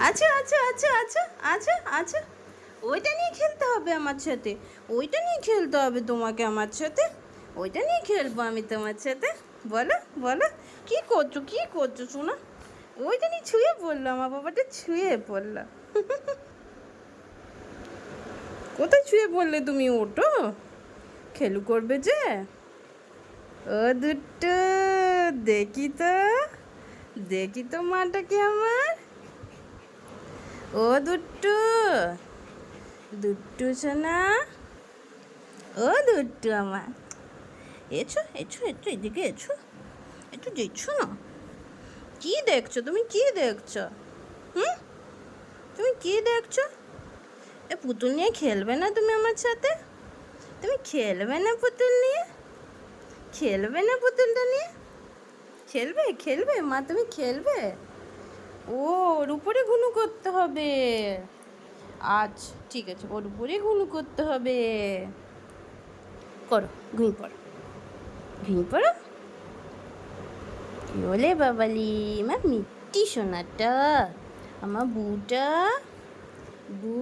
আচ্ছা আচ্ছা আচ্ছা আচ্ছা আচ্ছা আচ্ছা, ওইটা নিয়ে খেলতে হবে আমার সাথে, ওইটা নিয়ে খেলতে হবে তোমাকে আমার সাথে, ওইটা নিয়ে খেলবো আমি তোমার সাথে। বলো বলো, কী করছো শোনা? ওইটা নিয়ে ছুঁয়ে পড়লো, আমার বাবাটা ছুঁয়ে পড়লো। কোথায় ছুঁয়ে পড়লে তুমি? ওটো খেলু করবে যে। ও দুটো, দেখি তো, দেখি তো মাটাকে আমার। ও দুট্টু, দুট্টু সোনা, ও দুট্টু আমার, এছো এছো এছো, এদিকে এছো, একটু দেখছো না? কি দেখছো তুমি, কি দেখছো? হুম, তুমি কি দেখছো? এ পুতুল নিয়ে খেলবে না তুমি আমার সাথে? তুমি খেলবে না পুতুল নিয়ে? খেলবে না পুতুলটা নিয়ে? খেলবে খেলবে মা, তুমি খেলবে? ও, ওর উপরে ঘুনু করতে হবে। আচ্ছা ঠিক আছে, ওর উপরে ঘুনু করতে হবে। করো, ঘুমিয়ে পড়ো, ঘুমিয়ে পড়ো। কি বলে বাবালি, আমার মিষ্টি সোনাটা, আমার বুটা, বু।